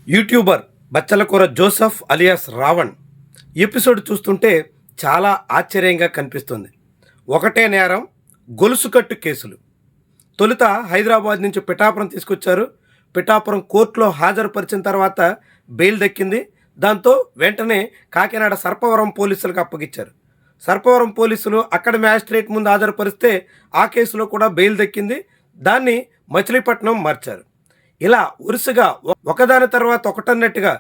YouTuber బచ్చలకూర Joseph alias Raavan episode చూస్తుంటే చాలా ఆశ్చర్యంగా కనిపిస్తుంది. ఒకటే నేరం, గొలుసుకట్టు కేసులు. తొలుత హైదరాబాద్ నుంచి పిఠాపురం తీసుకొచ్చారు. పిఠాపురం కోర్టులో హాజరుపరిచిన తర్వాత బెయిల్ దక్కింది. దాంతో వెంటనే కాకినాడ సర్పవరం పోలీసులకు అప్పగించారు. సర్పవరం పోలీసులు అక్కడ మ్యాజిస్ట్రేట్ ముందు హాజరుపరిస్తే ఆ కేసులో కూడా బెయిల్ దక్కింది. దాన్ని మచిలీపట్నం మార్చారు. ఇలా వరుసగా ఒకదాని తర్వాత ఒకటన్నట్టుగా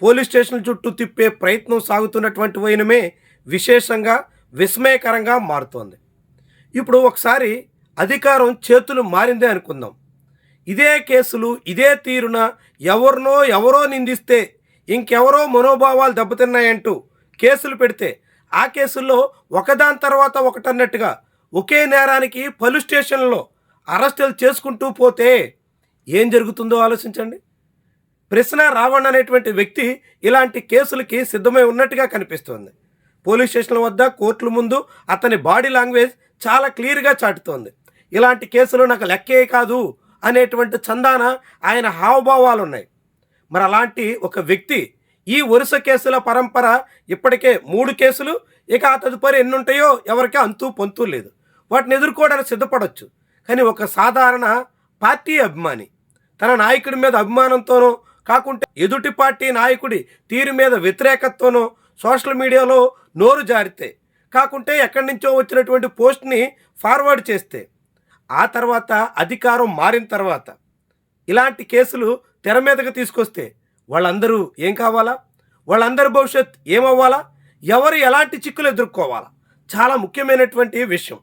పోలీస్ స్టేషన్ చుట్టూ తిప్పే ప్రయత్నం సాగుతున్నటువంటి వైనమే విశేషంగా విస్మయకరంగా మారుతోంది. ఇప్పుడు ఒకసారి అధికారం చేతులు మారిందే అనుకుందాం. ఇదే కేసులు ఇదే తీరున ఎవరో నిందిస్తే ఇంకెవరో మనోభావాలు దెబ్బతిన్నాయంటూ కేసులు పెడితే ఆ కేసుల్లో ఒకదాని తర్వాత ఒకటన్నట్టుగా ఒకే నేరానికి పలు స్టేషన్లలో అరెస్టులు చేసుకుంటూ పోతే ఏం జరుగుతుందో ఆలోచించండి. ప్రశ్న రావణ్ అనేటువంటి వ్యక్తి ఇలాంటి కేసులకి సిద్ధమై ఉన్నట్టుగా కనిపిస్తోంది. పోలీస్ స్టేషన్ల వద్ద, కోర్టుల ముందు అతని బాడీ లాంగ్వేజ్ చాలా క్లియర్గా చాటుతోంది. ఇలాంటి కేసులు నాకు లెక్కే కాదు అనేటువంటి చందాన ఆయన హావభావాలు ఉన్నాయి. మరి అలాంటి ఒక వ్యక్తి ఈ వరుస కేసుల పరంపర ఇప్పటికే 3 కేసులు, ఇక ఆ తదుపరి ఎన్ని ఉంటాయో ఎవరికీ అంతూ పొంతూ లేదు. వాటిని ఎదుర్కోవడానికి సిద్ధపడవచ్చు. కానీ ఒక సాధారణ పార్టీ అభిమాని తన నాయకుడి మీద అభిమానంతోనో కాకుంటే ఎదుటి పార్టీ నాయకుడి తీరు మీద వ్యతిరేకతతోనో సోషల్ మీడియాలో నోరు జారితే కాకుంటే ఎక్కడి నుంచో వచ్చినటువంటి పోస్ట్ని ఫార్వర్డ్ చేస్తే ఆ తర్వాత అధికారం మారిన తర్వాత ఇలాంటి కేసులు తెర మీదకి తీసుకొస్తే వాళ్ళందరూ ఏం కావాలా? వాళ్ళందరి భవిష్యత్ ఏమవ్వాలా? ఎవరు ఎలాంటి చిక్కులు ఎదుర్కోవాలా? చాలా ముఖ్యమైనటువంటి విషయం.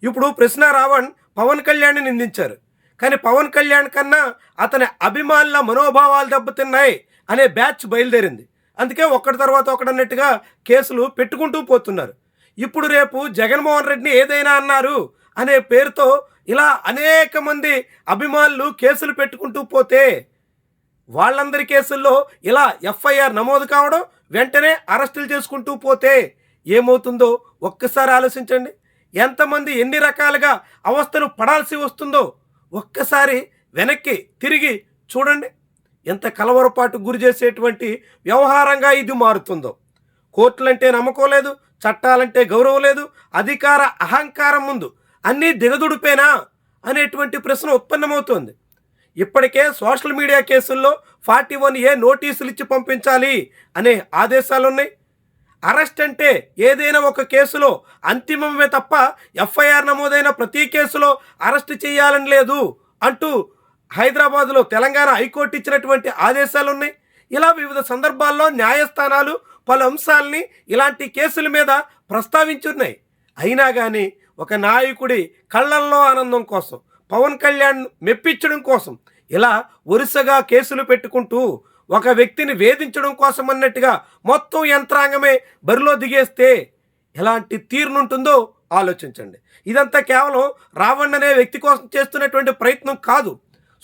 ఇప్పుడు ప్రశ్న రావణ్ పవన్ కళ్యాణ్ని నిందించారు. కానీ పవన్ కళ్యాణ్ కన్నా అతని అభిమానుల మనోభావాలు దెబ్బతిన్నాయి అనే బ్యాచ్ బయలుదేరింది. అందుకే ఒకటి తర్వాత ఒకటన్నట్టుగా కేసులు పెట్టుకుంటూ పోతున్నారు. ఇప్పుడు రేపు జగన్మోహన్ రెడ్డిని ఏదైనా అన్నారు అనే పేరుతో ఇలా అనేక మంది అభిమానులు కేసులు పెట్టుకుంటూ పోతే వాళ్ళందరి కేసుల్లో ఇలా ఎఫ్ఐఆర్ నమోదు కావడం, వెంటనే అరెస్టులు చేసుకుంటూ పోతే ఏమవుతుందో ఒక్కసారి ఆలోచించండి. ఎంతమంది ఎన్ని రకాలుగా అవస్థలు పడాల్సి వస్తుందో ఒక్కసారి వెనక్కి తిరిగి చూడండి. ఎంత కలవరపాటు గురి చేసేటువంటి వ్యవహారంగా ఇది మారుతుందో. కోర్టులంటే నమ్మకం లేదు, చట్టాలంటే గౌరవం లేదు, అధికార అహంకారం ముందు అన్నీ దిగదుడిపేనా అనేటువంటి ప్రశ్న ఉత్పన్నమవుతోంది. ఇప్పటికే సోషల్ మీడియా కేసుల్లో 41A నోటీసులు ఇచ్చి పంపించాలి అనే ఆదేశాలు ఉన్నాయి. అరెస్ట్ అంటే ఏదైనా ఒక కేసులో అంతిమమే తప్ప ఎఫ్ఐఆర్ నమోదైన ప్రతి కేసులో అరెస్ట్ చేయాలని లేదు అంటూ హైదరాబాద్లో తెలంగాణ హైకోర్టు ఇచ్చినటువంటి ఆదేశాలు ఉన్నాయి. ఇలా వివిధ సందర్భాల్లో న్యాయస్థానాలు పలు అంశాలని ఇలాంటి కేసుల మీద ప్రస్తావించున్నాయి. అయినా కానీ ఒక నాయకుడి కళ్ళల్లో ఆనందం కోసం, పవన్ కళ్యాణ్ మెప్పించడం కోసం ఇలా వరుసగా కేసులు పెట్టుకుంటూ ఒక వ్యక్తిని వేధించడం కోసం అన్నట్టుగా మొత్తం యంత్రాంగమే బరిలో దిగేస్తే ఎలాంటి తీరునుంటుందో ఆలోచించండి. ఇదంతా కేవలం రావణ్ అనే వ్యక్తి కోసం చేస్తున్నటువంటి ప్రయత్నం కాదు.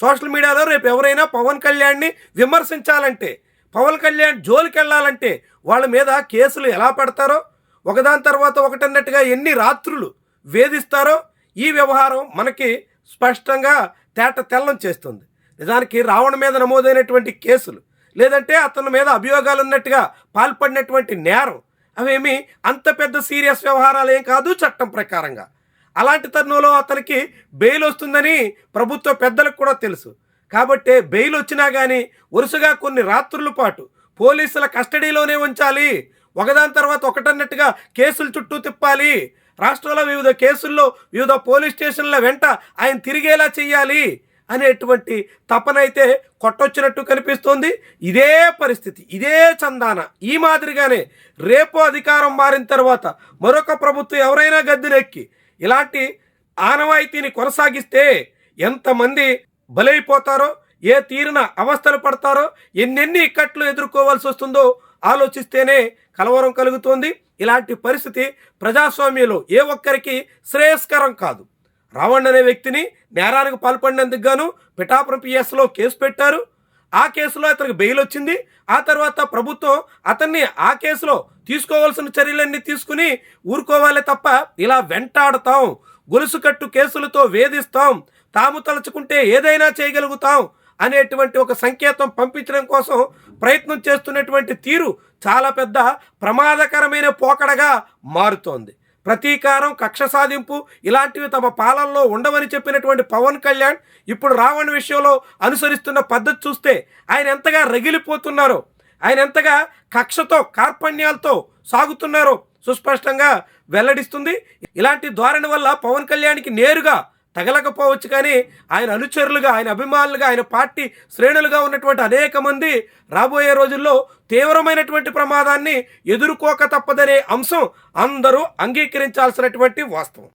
సోషల్ మీడియాలో రేపు ఎవరైనా పవన్ కళ్యాణ్ని విమర్శించాలంటే, పవన్ కళ్యాణ్ జోలికి వెళ్ళాలంటే వాళ్ళ మీద కేసులు ఎలా పెడతారో, ఒకదాని తర్వాత ఒకటన్నట్టుగా ఎన్ని రాత్రులు వేధిస్తారో ఈ వ్యవహారం మనకి స్పష్టంగా తేట తెల్లం చేస్తుంది. నిజానికి రావణ్ మీద నమోదైనటువంటి కేసులు, లేదంటే అతని మీద అభియోగాలు ఉన్నట్టుగా పాల్పడినటువంటి నేరం అవేమి అంత పెద్ద సీరియస్ వ్యవహారాలు ఏం కాదు చట్టం ప్రకారంగా. అలాంటి తరుణంలో అతనికి బెయిల్ వస్తుందని ప్రభుత్వ పెద్దలకు కూడా తెలుసు. కాబట్టి బెయిల్ వచ్చినా కానీ వరుసగా కొన్ని రాత్రుల పాటు పోలీసుల కస్టడీలోనే ఉంచాలి, ఒకదాని తర్వాత ఒకటన్నట్టుగా కేసుల చుట్టూ తిప్పాలి, రాష్ట్రంలో వివిధ కేసుల్లో వివిధ పోలీస్ స్టేషన్ల వెంట ఆయన తిరిగేలా చేయాలి అనేటువంటి తపనైతే కొట్టొచ్చినట్టు కనిపిస్తోంది. ఇదే పరిస్థితి, ఇదే చందాన ఈ మాదిరిగానే రేపు అధికారం మారిన తర్వాత మరొక ప్రభుత్వం ఎవరైనా గద్దెనెక్కి ఇలాంటి ఆనవాయితీని కొనసాగిస్తే ఎంతమంది బలైపోతారో, ఏ తీరున అవస్థలు పడతారో, ఎన్నెన్ని ఇక్కట్లు ఎదుర్కోవాల్సి వస్తుందో ఆలోచిస్తేనే కలవరం కలుగుతోంది. ఇలాంటి పరిస్థితి ప్రజాస్వామ్యంలో ఏ ఒక్కరికి శ్రేయస్కరం కాదు. రావణ్ అనే వ్యక్తిని నేరానికి పాల్పడినందుకు గాను పిఠాపురం పిఎస్లో కేసు పెట్టారు. ఆ కేసులో అతనికి బెయిల్ వచ్చింది. ఆ తర్వాత ప్రభుత్వం అతన్ని ఆ కేసులో తీసుకోవాల్సిన చర్యలన్నీ తీసుకుని ఊరుకోవాలే తప్ప ఇలా వెంటాడతాం, గొలుసుకట్టు కేసులతో వేధిస్తాం, తాము తలుచుకుంటే ఏదైనా చేయగలుగుతాం అనేటువంటి ఒక సంకేతం పంపించడం కోసం ప్రయత్నం చేస్తున్నటువంటి తీరు చాలా పెద్ద ప్రమాదకరమైన పోకడగా మారుతోంది. ప్రతీకారం, కక్ష సాధింపు ఇలాంటివి తమ పాలనలో ఉండవని చెప్పినటువంటి పవన్ కళ్యాణ్ ఇప్పుడు రావణ్ విషయంలో అనుసరిస్తున్న పద్ధతి చూస్తే ఆయన ఎంతగా రగిలిపోతున్నారో, ఆయన ఎంతగా కక్షతో కార్పణ్యాలతో సాగుతున్నారో సుస్పష్టంగా వెల్లడిస్తుంది. ఇలాంటి ధోరణి వల్ల పవన్ కళ్యాణ్కి నేరుగా తగలకపోవచ్చు, కానీ ఆయన అనుచరులుగా, ఆయన అభిమానులుగా, ఆయన పార్టీ శ్రేణులుగా ఉన్నటువంటి అనేక మంది రాబోయే రోజుల్లో తీవ్రమైనటువంటి ప్రమాదాన్ని ఎదుర్కోక తప్పదనే అంశం అందరూ అంగీకరించాల్సినటువంటి వాస్తవం.